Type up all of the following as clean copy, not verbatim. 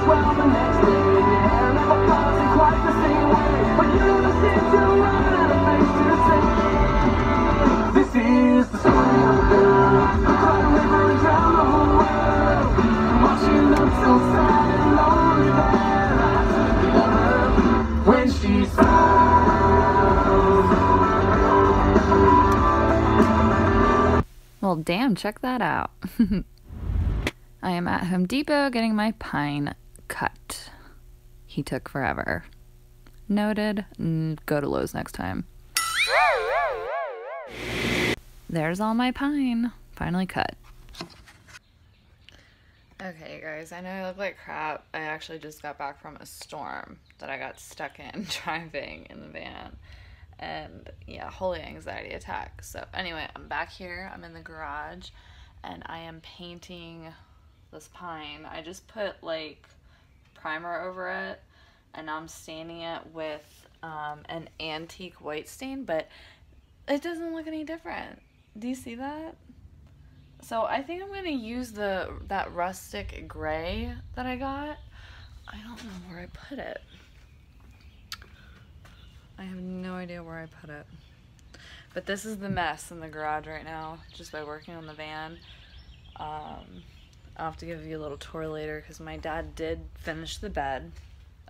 well the next day. Your hair never falls in quite the same way, but you never seem to run out of things to say. This is the story of a girl who cried a river and drowned the whole world. While she looked so sad and lonely there, I had to love her when she smiles. Well, damn, check that out. I am at Home Depot getting my pine cut. He took forever. Noted. Go to Lowe's next time. There's all my pine. Finally cut. Okay, guys, I know I look like crap. I actually just got back from a storm that I got stuck in driving in the van. And yeah, holy anxiety attack. So anyway, I'm back here. I'm in the garage and I am painting this pine. I just put like primer over it and now I'm staining it with an antique white stain, but it doesn't look any different. Do you see that? So I think I'm gonna use that rustic gray that I got. I don't know where I put it. I have no idea where I put it. But this is the mess in the garage right now, just by working on the van. I'll have to give you a little tour later because my dad did finish the bed,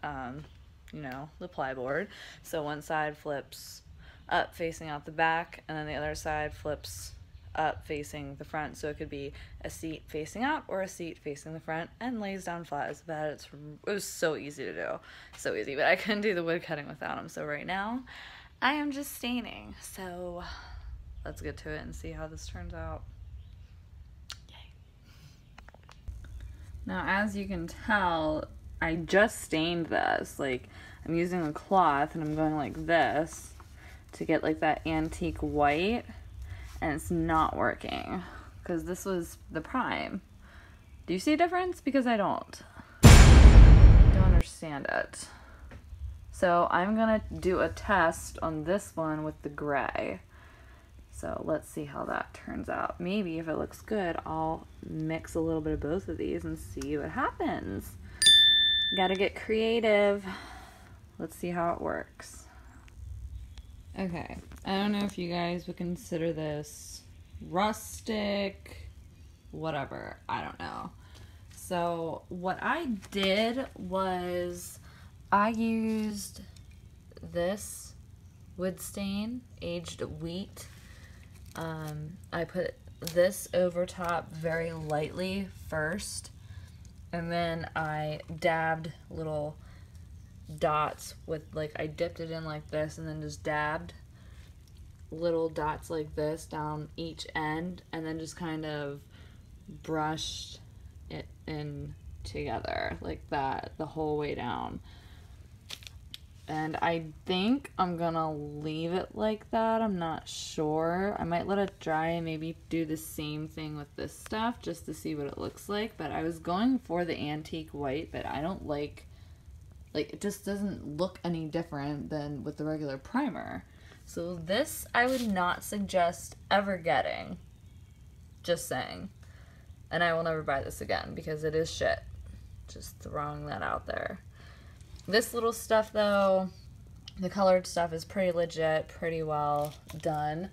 you know, the plyboard. So one side flips up facing out the back, and then the other side flips up facing the front, so it could be a seat facing out or a seat facing the front, and lays down flat as a bed. It was so easy to do, so easy, but I couldn't do the wood cutting without him. So right now I am just staining, so let's get to it and see how this turns out. Yay. Now, as you can tell, I just stained this. Like, I'm using a cloth and I'm going like this to get like that antique white, and it's not working because this was the prime. Do you see a difference? Because I don't understand it. So I'm gonna do a test on this one with the gray. So let's see how that turns out. Maybe if it looks good, I'll mix a little bit of both of these and see what happens. Gotta get creative. Let's see how it works. Okay, I don't know if you guys would consider this rustic, whatever, I don't know. So what I did was I used this wood stain, aged wheat. I put this over top very lightly first, and then I dabbed little dots with, like, I dipped it in like this and then just dabbed little dots like this down each end, and then just kind of brushed it in together like that the whole way down. And I think I'm gonna leave it like that. I'm not sure. I might let it dry and maybe do the same thing with this stuff just to see what it looks like. But I was going for the antique white, but I don't like it just doesn't look any different than with the regular primer. So this I would not suggest ever getting. Just saying. And I will never buy this again because it is shit. Just throwing that out there. This little stuff though, the colored stuff is pretty legit, pretty well done.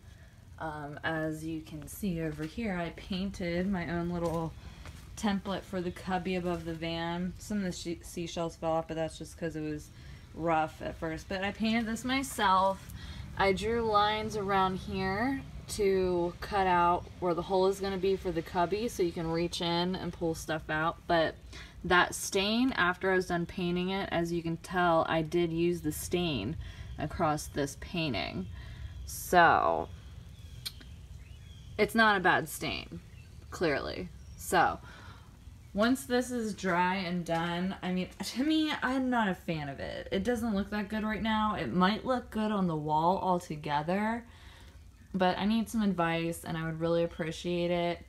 As you can see over here, I painted my own little template for the cubby above the van. Some of the seashells fell off, but that's just because it was rough at first. But I painted this myself. I drew lines around here to cut out where the hole is going to be for the cubby so you can reach in and pull stuff out. But that stain, after I was done painting it, as you can tell, I did use the stain across this painting. So it's not a bad stain, clearly. So once this is dry and done, I mean, to me, I'm not a fan of it. It doesn't look that good right now. It might look good on the wall altogether, but I need some advice and I would really appreciate it.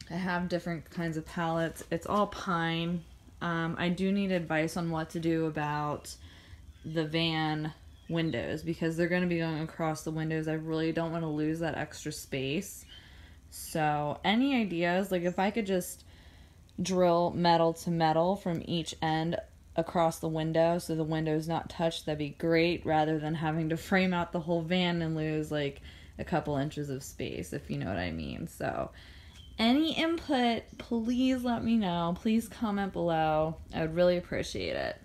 I have different kinds of palettes. It's all pine. I do need advice on what to do about the van windows because they're going to be going across the windows. I really don't want to lose that extra space. So any ideas? Like if I could just drill metal to metal from each end across the window so the window's not touched, that'd be great, rather than having to frame out the whole van and lose like a couple inches of space, if you know what I mean. So any input, please let me know. Please comment below. I would really appreciate it.